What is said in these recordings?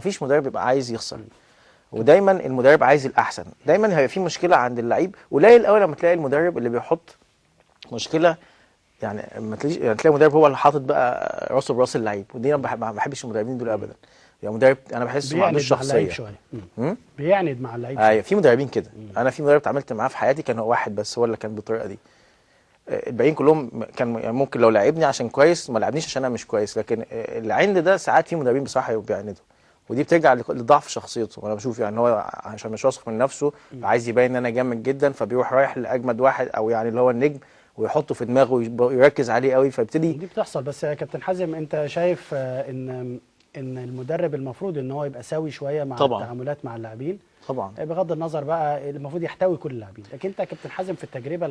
مفيش مدرب بيبقى عايز يخسر، ودايما المدرب عايز الاحسن. دايما هيبقى في مشكله عند اللعيب، قليل قوي لما تلاقي المدرب اللي بيحط مشكله، يعني لما تلاقي مدرب هو اللي حاطط بقى راسه براس اللعيب. ودي انا ما بحبش المدربين دول ابدا. يعني مدرب انا بحسه ما عندوش بيعند مع اللعيب شخصيه. شويه. بيعند مع اللعيب شويه. ايوه في مدربين كده. انا في مدرب اتعاملت معاه في حياتي كان هو واحد بس هو اللي كان بالطريقه دي. الباقيين كلهم كان يعني ممكن لو لعبني عشان كويس ما لعبنيش عشان انا مش كويس، لكن العند ده ساعات في مدربين بصراحه بيعندوا، ودي بترجع لضعف شخصيته. انا بشوف يعني هو عشان مش واثق من نفسه عايز يبين ان انا جامد جدا، فبيروح رايح لاجمد واحد او يعني اللي هو النجم ويحطه في دماغه ويركز عليه قوي، فيبتدي. دي بتحصل. بس يا كابتن حازم انت شايف ان المدرب المفروض ان هو يبقى سوي شويه مع طبعا التعاملات مع اللاعبين، طبعا بغض النظر بقى المفروض يحتوي كل اللاعبين. لكن انت يا كابتن حازم في التجربه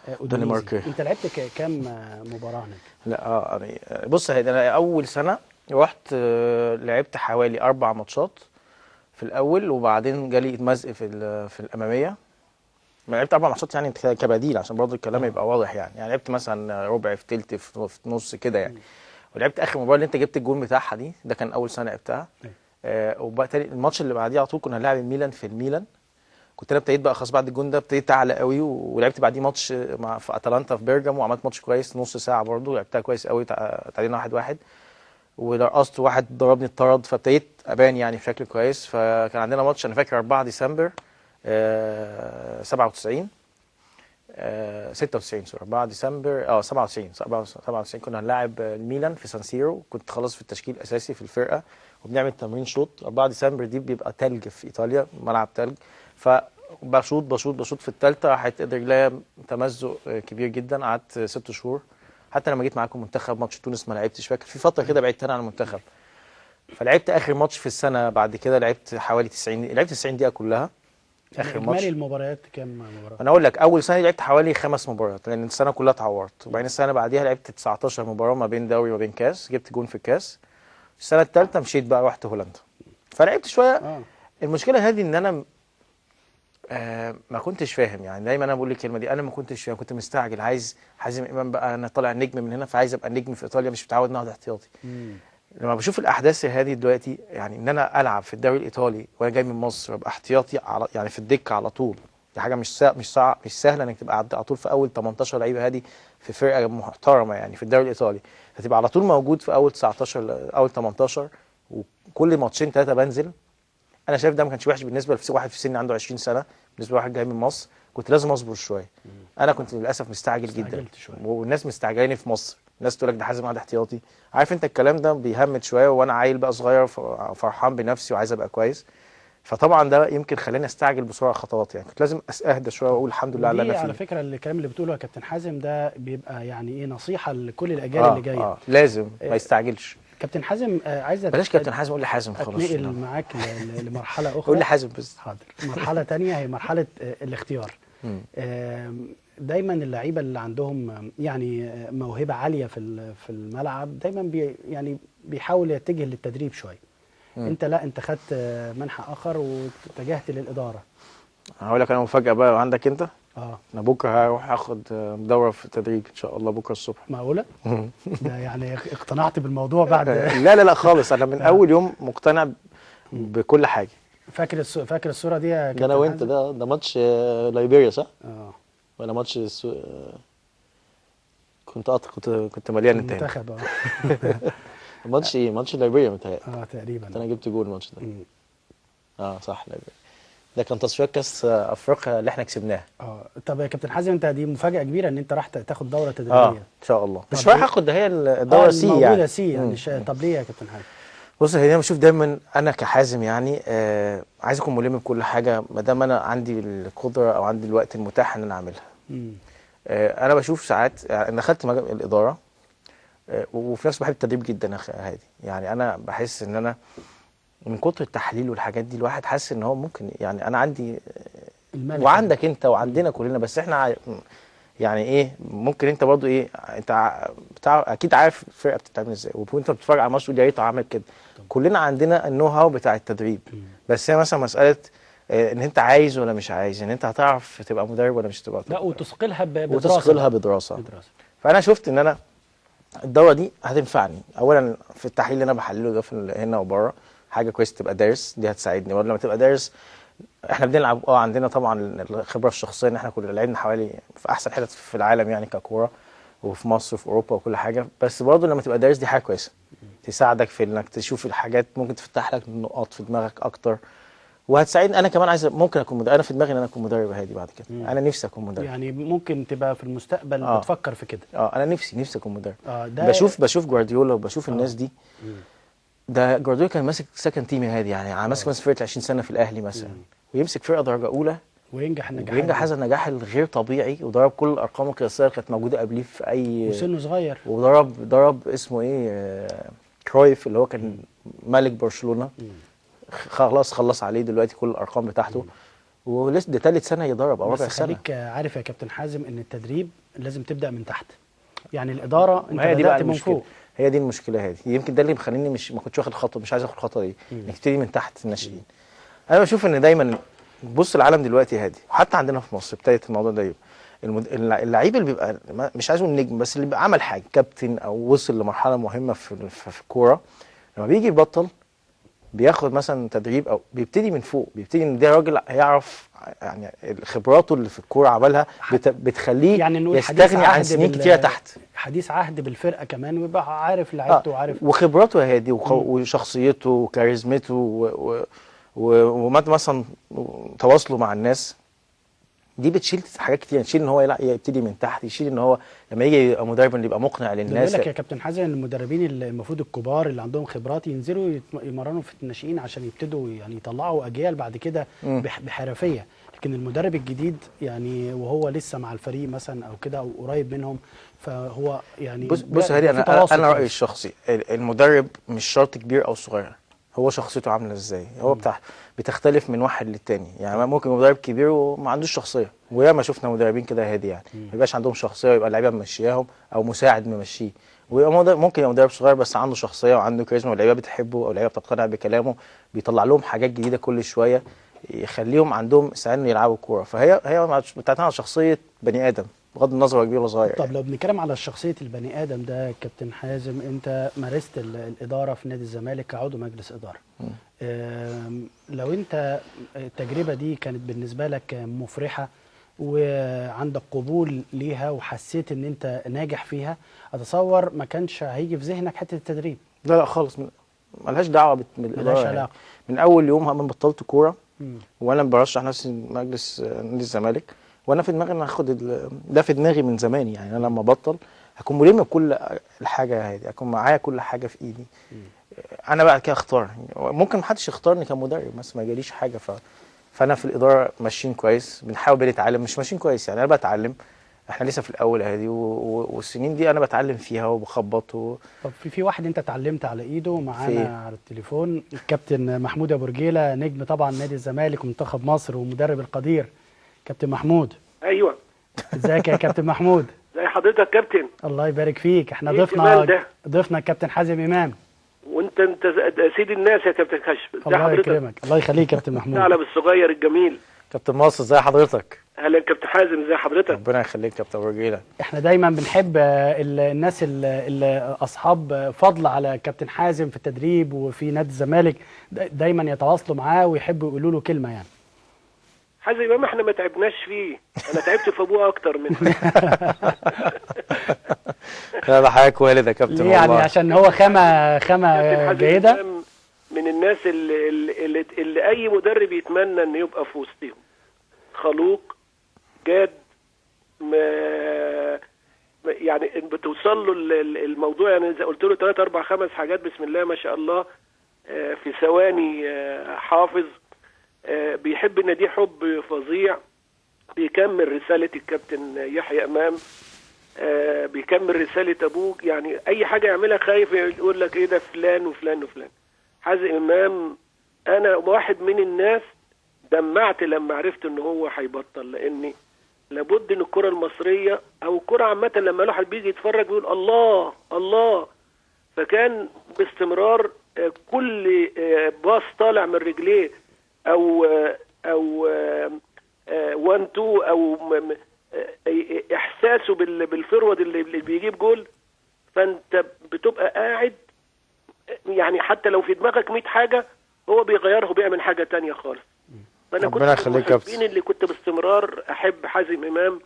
الاودونيزي دنمارك. انت لعبت كام مباراه هناك؟ لا يعني بص انا اول سنه رحت لعبت حوالي 4 ماتشات في الاول، وبعدين جالي مزق في الاماميه. ما لعبت 4 ماتشات يعني كبديل عشان برضه الكلام يبقى واضح. يعني لعبت مثلا ربع في تلت في نص كده يعني. ولعبت اخر مباراه اللي انت جبت الجون بتاعها دي، ده كان اول سنه لعبتها. وبقى تاني الماتش اللي بعديه على طول كنا هنلاعب الميلان في الميلان. كنت انا ابتديت بقى خلاص بعد الجون ده ابتديت اعلى قوي، ولعبت بعديه ماتش في اتلانتا في بيرجامو وعملت ماتش كويس نص ساعه برضه لعبتها كويس قوي، تعادلنا 1-1 ورقصت واحد ضربني اتطرد، فابتديت ابان يعني بشكل كويس. فكان عندنا ماتش انا فاكر 4 ديسمبر 97 96 سوري 4 ديسمبر 97 كنا هنلاعب الميلان في سان سيرو. كنت خلاص في التشكيل الاساسي في الفرقه وبنعمل تمرين شوط. 4 ديسمبر دي بيبقى تلج في ايطاليا، ملعب تلج، فبشوط في الثالثه راحت رجليا تمزق كبير جدا. قعدت 6 شهور. حتى لما جيت معاكم منتخب ماتش تونس ما لعبتش، فاكر في فتره كده بعدت انا عن المنتخب. فلعبت اخر ماتش في السنه بعد كده لعبت حوالي 90 دقيقه كلها. اخر ماتش اجمالي المباريات كام مباراه؟ انا اقول لك اول سنه لعبت حوالي 5 مباريات لان السنه كلها اتعورت، وبعدين السنه اللي بعديها لعبت 19 مباراه ما بين دوري وما بين كاس، جبت جون في الكاس. السنه الثالثه مشيت بقى رحت هولندا فلعبت شويه. المشكله هذه ان انا ما كنتش فاهم. يعني دايما انا بقول الكلمه دي، انا ما كنتش فاهم، كنت مستعجل عايز حازم امام بقى انا طالع نجم من هنا فعايز ابقى نجم في ايطاليا، مش متعود ان اقعد احتياطي. لما بشوف الاحداث هذه دلوقتي يعني ان انا العب في الدوري الايطالي وانا جاي من مصر ابقى احتياطي يعني في الدكه على طول، دي حاجه مش سهله انك تبقى على طول في اول 18 لعيبه هذه في فرقه محترمه يعني في الدوري الايطالي، فتبقى على طول موجود في اول 19 اول 18 وكل ماتشين 3 بنزل. انا شايف ده ما كانش وحش بالنسبه لواحد في سني عنده 20 سنه، بالنسبه لواحد جاي من مصر كنت لازم اصبر شويه. انا كنت للاسف مستعجل جدا والناس مستعجلاني في مصر، الناس تقول لك ده حازم قاعد احتياطي، عارف انت الكلام ده بيهمد شويه، وانا عيل بقى صغير فرحان بنفسي وعايز ابقى كويس. فطبعا ده يمكن خلاني استعجل بسرعه خطوات، يعني كنت لازم اهدى شويه واقول الحمد لله على اللي انا فيه. على فكره الكلام اللي بتقوله يا كابتن حازم ده بيبقى يعني ايه نصيحه لكل الاجيال اللي جايه. لازم ما يستعجلش. كابتن حازم عايز بلاش كابتن حازم، قول لي حازم خلاص. اتنقل معاك لمرحله اخرى. قول لي حازم بس. حاضر. مرحله ثانيه هي مرحله الاختيار. دايما اللعيبه اللي عندهم يعني موهبه عاليه في الملعب دايما يعني بيحاول يتجه للتدريب شويه. انت لا، انت خدت منحى اخر واتجهت للاداره. هقول لك انا مفاجاه بقى عندك انت. انا بكره هروح اخد دوره في التدريب ان شاء الله بكره الصبح. معقوله؟ ده يعني اقتنعت بالموضوع بعد لا خالص، انا من اول يوم مقتنع بكل حاجه. فاكر الصوره دي يا كابتن؟ انا وانت ده ماتش ليبيريا صح؟ ولا ماتش كنت مليان انت المنتخب. ماتش ايه؟ ماتش ليبيريا متهيألي. تقريبا. انا جبت جول الماتش ده. صح ليبيريا. ده كان تصفيات كاس افريقيا اللي احنا كسبناها. طب يا كابتن حازم انت دي مفاجاه كبيره ان انت راح تاخد دوره تدريبيه. ان شاء الله. مش رايح اخد ده، هي الدوره سي يعني. موجوده سي يعني. طب ليه يا كابتن حازم؟ بص انا بشوف دايما انا كحازم يعني عايز اكون ملم بكل حاجه ما دام انا عندي القدره او عندي الوقت المتاح ان انا اعملها. انا بشوف ساعات انا دخلت مجال الاداره وفي نفس بحب التدريب جدا هادي. يعني انا بحس ان انا من كتر التحليل والحاجات دي الواحد حاسس ان هو ممكن، يعني انا عندي وعندك انت وعندنا كلنا، بس احنا يعني ايه ممكن انت برضو ايه انت اكيد عارف الفرقه بتتعمل ازاي، وانت بتتفرج على ماتش يا ريت عامل كده. كلنا عندنا النو هاو بتاع التدريب، بس هي مثلا مساله ان انت عايز ولا مش عايز، ان انت هتعرف تبقى مدرب ولا مش تبقى. لا وتثقلها بدراسه. فانا شفت ان انا الدوره دي هتنفعني اولا في التحليل اللي انا بحلله ده في هنا وبره، حاجه كويسه تبقى دارس، دي هتساعدني برضه لما تبقى دارس. احنا بنلعب عندنا طبعا الخبره الشخصيه ان احنا كنا لعبنا حوالي في احسن حتت في العالم يعني ككوره، وفي مصر وفي اوروبا وكل حاجه، بس برضه لما تبقى دارس دي حاجه كويسه تساعدك في انك تشوف الحاجات، ممكن تفتح لك نقاط في دماغك اكتر، وهتساعدني. انا كمان عايز ممكن اكون مدرب، انا في دماغي ان انا اكون مدرب هادي بعد كده. انا نفسي اكون مدرب. يعني ممكن تبقى في المستقبل بتفكر في كده؟ انا نفسي اكون مدرب. ده بشوف جوارديولا وبشوف الناس دي. ده جوارديولا كان ماسك سكند تيم هادي، يعني ماسك مثلا فرقه 20 سنه في الاهلي مثلا، ويمسك فرقه درجه اولى وينجح النجاح وينجح هذا النجاح الغير طبيعي، وضرب كل الارقام القياسيه اللي كانت موجوده قبليه في اي، وسنه صغير، وضرب اسمه ايه، كرويف اللي هو كان ملك برشلونه، خلص عليه دلوقتي كل الارقام بتاعته، ولسه ده ثالث سنه يدرب او رابع سنه. بس خليك عارف يا كابتن حازم ان التدريب لازم تبدا من تحت، يعني الاداره انت هي دي بدات من فوق. هي دي المشكله هذه، يمكن ده اللي مخليني ما كنتش واخد خطوه، مش عايز اخد الخطوه دي، انك تبتدي من تحت الناشئين. انا بشوف ان دايما بص العالم دلوقتي هادي، وحتى عندنا في مصر ابتدت الموضوع ده يبقى اللعيب اللي بيبقى مش عايز اقول نجم، بس اللي بيبقى عمل حاجه كابتن او وصل لمرحله مهمه في الكوره، لما بيجي يبطل بياخد مثلا تدريب او بيبتدي من فوق، بيبتدي ان ده راجل هيعرف يعني خبراته اللي في الكوره عملها بتخليه يعني يستغني عن سنين كتيره تحت، حديث عهد بالفرقه كمان، ويبقى عارف لعيبته وعارف وخبراته هادي وشخصيته وكاريزمته ومثلا تواصله مع الناس، دي بتشيل حاجات كتير. تشيل ان هو يبتدي من تحت، يشيل ان هو لما يجي يبقى مدرب يبقى مقنع للناس. بيقول لك يا كابتن حازم ان المدربين اللي المفروض الكبار اللي عندهم خبرات ينزلوا يمرنوا في الناشئين عشان يبتدوا يعني يطلعوا اجيال بعد كده بحرفيه، لكن المدرب الجديد يعني وهو لسه مع الفريق مثلا او كده او قريب منهم، فهو يعني بص هادي، انا رايي الشخصي المدرب مش شرط كبير او صغير، هو شخصيته عامله ازاي، هو بتختلف من واحد للتاني. يعني ممكن مدرب كبير وما عندوش شخصيه، وياما شفنا مدربين كده هادي يعني ما يبقاش عندهم شخصيه ويبقى اللعيبه ممشياهم او مساعد ممشيه، ويبقى ممكن يبقى مدرب صغير بس عنده شخصيه وعنده كاريزما واللعيبه بتحبه او اللعيبه بتقتنع بكلامه، بيطلع لهم حاجات جديده كل شويه يخليهم عندهم استعداد يلعبوا كوره. فهي بتعتمد على شخصيه بني ادم بغض النظر هو كبير ولا صغير. طب لو بنتكلم على شخصية البني آدم ده كابتن حازم، أنت مارست الإدارة في نادي الزمالك كعضو مجلس إدارة. لو أنت التجربة دي كانت بالنسبة لك مفرحة وعندك قبول ليها وحسيت إن أنت ناجح فيها، أتصور ما كانش هيجي في ذهنك حتة التدريب. لا خالص، ملهاش دعوة بالإدارة. ملهاش علاقة. من أول يوم ما بطلت كورة وأنا برشح نفسي مجلس نادي الزمالك، وانا في دماغي ان هاخد ده في دماغي من زمان، يعني انا لما ابطل هكون ملم بكل الحاجه هذه، هكون معايا كل حاجه في ايدي. انا بقى كده اختار، ممكن ما حدش يختارني كمدرب بس ما جاليش حاجه، فانا في الاداره ماشيين كويس، بنحاول بنتعلم، مش ماشيين كويس يعني انا بتعلم، احنا لسه في الاول هذه والسنين دي انا بتعلم فيها وبخبط طب في واحد انت اتعلمت على ايده معانا على التليفون، الكابتن محمود ابو رجيله، نجم طبعا نادي الزمالك ومنتخب مصر ومدرب القدير. كابتن محمود. ايوه. ازيك يا كابتن محمود؟ ازي حضرتك كابتن؟ الله يبارك فيك. احنا ضفنا الكابتن حازم امام. وانت سيد الناس يا كابتن كشف. الله يكرمك. الله يخليك يا كابتن محمود. الثعلب الصغير الجميل. كابتن مصر ازي حضرتك؟ اهلا كابتن حازم، ازي حضرتك؟ ربنا يخليك كابتن ابو رجيله. احنا دايما بنحب الناس اللي اصحاب فضل على كابتن حازم في التدريب وفي نادي الزمالك، دايما يتواصلوا معاه ويحبوا يقولوا له كلمه. يعني حازم امام احنا ما تعبناش فيه، انا تعبت في ابوه اكتر منه. لا حضرتك والد يا كابتن والله. يعني عشان هو خامه جيده، من الناس اللي اي مدرب يتمنى انه يبقى في وسطهم. خلوق، جاد، يعني بتوصل له الموضوع، يعني اذا قلت له 3 4 5 حاجات بسم الله ما شاء الله في ثواني حافظ. بيحب النادي حب فظيع، بيكمل رسالة الكابتن يحيى امام، بيكمل رسالة ابوه، يعني اي حاجة يعملها خايف يقول لك ايه ده فلان وفلان وفلان. حازم امام انا واحد من الناس دمعت لما عرفت ان هو هيبطل، لاني لابد ان الكرة المصرية او الكرة عامة لما الواحد بيجي يتفرج بيقول الله الله، فكان باستمرار كل باص طالع من رجليه او 1 2 او احساسه بالفرود اللي بيجيب جول، فانت بتبقى قاعد يعني حتى لو في دماغك 100 حاجة هو بيغيره وبيعمل حاجه تانية خالص. فانا كنت ربنا يخليك يا المحبين اللي كنت باستمرار احب حازم امام.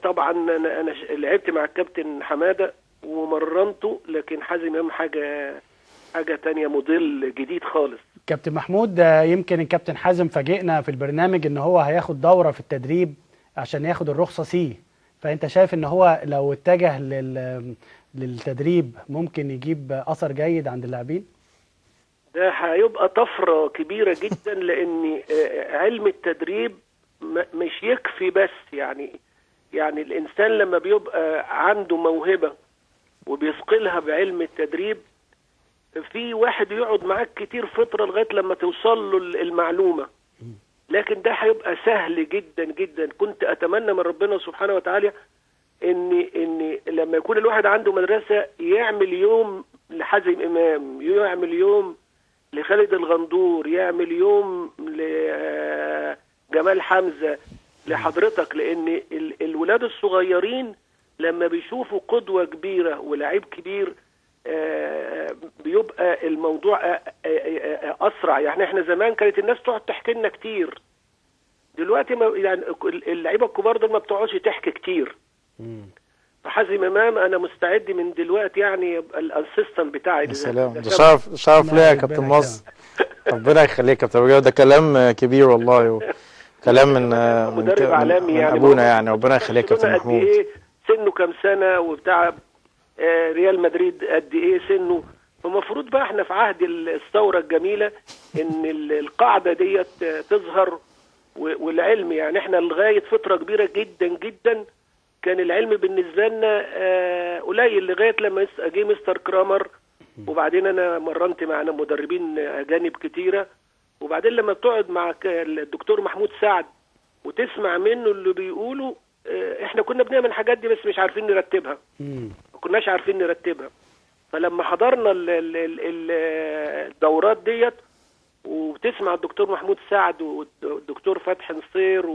طبعا انا لعبت مع الكابتن حماده ومرنته، لكن حازم امام حاجه تانية، موديل جديد خالص. كابتن محمود، يمكن الكابتن حازم فاجئنا في البرنامج ان هو هياخد دورة في التدريب عشان ياخد الرخصة سي، فانت شايف ان هو لو اتجه للتدريب ممكن يجيب اثر جيد عند اللاعبين؟ ده هيبقى طفرة كبيرة جدا، لان علم التدريب مش يكفي بس، يعني الانسان لما بيبقى عنده موهبة وبيثقلها بعلم التدريب، في واحد يقعد معاك كتير فترة لغاية لما توصل له المعلومة، لكن ده هيبقى سهل جدا جدا. كنت اتمنى من ربنا سبحانه وتعالى ان لما يكون الواحد عنده مدرسة يعمل يوم لحازم امام، يعمل يوم لخالد الغندور، يعمل يوم لجمال حمزة، لحضرتك، لان الولاد الصغيرين لما بيشوفوا قدوة كبيرة ولاعيب كبير بيبقى الموضوع اسرع. يعني احنا زمان كانت الناس تقعد تحكي لنا كتير، دلوقتي يعني اللعيبه الكبار دول ما بتقعدش تحكي كتير. فحازم امام انا مستعد من دلوقتي يعني يبقى الاسيستنت بتاعي. يا سلام، ده شرف ليا يا كابتن مصر. ربنا يخليك يا كابتن، ده كلام كبير والله، كلام من مدرب عالمي من يعني ابونا يعني. ربنا يخليك يا كابتن محمود. ايه سنه كام سنه وبتاع ريال مدريد قد ايه سنه، فالمفروض بقى احنا في عهد الثوره الجميله ان القاعده ديت تظهر. والعلم يعني احنا لغايه فتره كبيره جدا جدا كان العلم بالنسبه لنا قليل، لغايه لما جه مستر كرامر، وبعدين انا مرنت معنا مدربين اجانب كتيره، وبعدين لما بتقعد مع الدكتور محمود سعد وتسمع منه اللي بيقوله، احنا كنا بنعمل الحاجات دي بس مش عارفين نرتبها، ما كناش عارفين نرتبها. فلما حضرنا الدورات ديت وتسمع الدكتور محمود سعد والدكتور فتحي نصير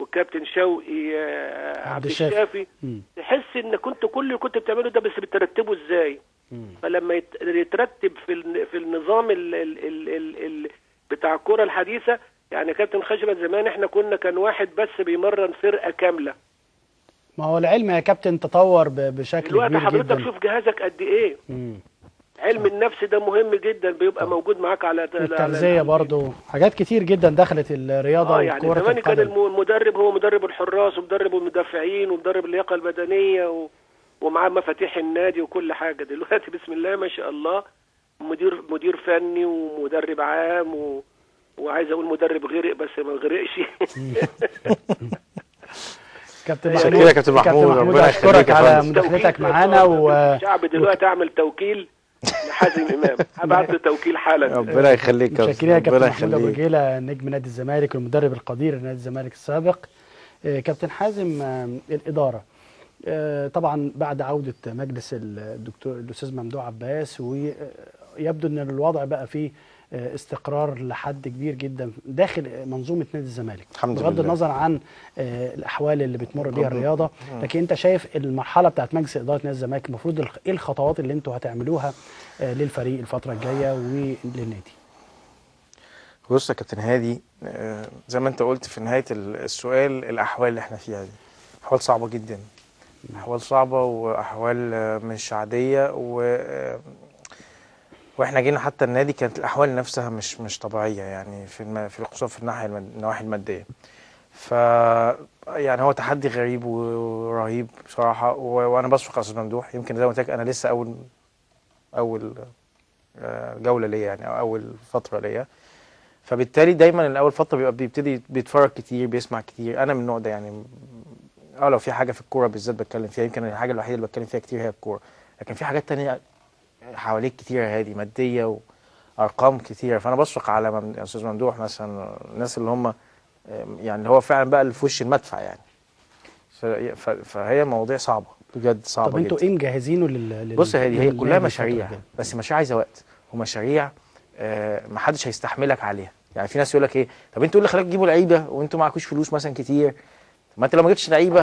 والكابتن شوقي عبد الشافي، تحس ان كل اللي كنت بتعمله ده بس بترتبه ازاي. فلما يترتب في النظام بتاع الكرة الحديثة، يعني كابتن خشبة زمان احنا كان واحد بس بيمرن فرقة كاملة. ما هو العلم يا كابتن تطور بشكل كبير جدا. دلوقتي حضرتك شوف جهازك قد ايه. علم النفس ده مهم جدا، بيبقى موجود معاك على التغذية برضو، حاجات كتير جدا دخلت الرياضة يعني زمان كان المدرب هو مدرب الحراس ومدرب المدافعين ومدرب اللياقة البدنية ومعاه مفاتيح النادي وكل حاجة. دلوقتي بسم الله ما شاء الله مدير فني ومدرب عام وعايز اقول مدرب غرق بس ما غرقش. كابتن محمود، يا كابتن محمود ربنا يخليك على مداخلتك معانا. الشعب دلوقتي اعمل توكيل لحازم امام، هبعت له توكيل حالا. ربنا يخليك يا كابتن. يا كابتن محمود ابو جيله نجم نادي الزمالك والمدرب القدير لنادي الزمالك السابق. كابتن حازم، الاداره طبعا بعد عوده مجلس الاستاذ ممدوح عباس، ويبدو ان الوضع بقى فيه استقرار لحد كبير جدا داخل منظومه نادي الزمالك، بغض النظر عن الاحوال اللي بتمر بيها الرياضه. لكن انت شايف المرحله بتاعت مجلس اداره نادي الزمالك المفروض ايه الخطوات اللي انتوا هتعملوها للفريق الفتره الجايه وللنادي؟ بص يا كابتن هادي، زي ما انت قلت في نهايه السؤال، الاحوال اللي احنا فيها دي احوال صعبه جدا، احوال صعبه واحوال مش عاديه، واحنا جينا حتى النادي كانت الاحوال نفسها مش طبيعيه، يعني في خصوصا في النواحي الماديه. ف يعني هو تحدي غريب ورهيب بصراحه، وانا بشكر على استاذ ممدوح. يمكن زي ما قلت لك انا لسه اول جوله ليا يعني، او اول فتره ليا، فبالتالي دايما الاول فتره بيبقى بيبتدي بيتفرج كتير، بيسمع كتير. انا من النوع ده يعني، لو في حاجه في الكوره بالذات بتكلم فيها، يمكن الحاجه الوحيده اللي بتكلم فيها كتير هي الكوره، لكن في حاجات تانية حواليك كتير هادي، ماديه وارقام كتيره. فانا بشفق على استاذ ممدوح مثلا، الناس اللي هم يعني اللي هو فعلا بقى اللي في وش المدفع يعني. فهي مواضيع صعبه بجد، صعبه جدا. طب انتوا ايه مجهزينه بص يا هادي، هي كلها مشاريع، بس مشاريع عايزه وقت، ومشاريع ما حدش هيستحملك عليها. يعني في ناس يقول لك ايه، طب انتوا اللي خلاك تجيبوا لعيبه وانتوا معكوش فلوس مثلا كتير، ما انت لو ما جبتش لعيبه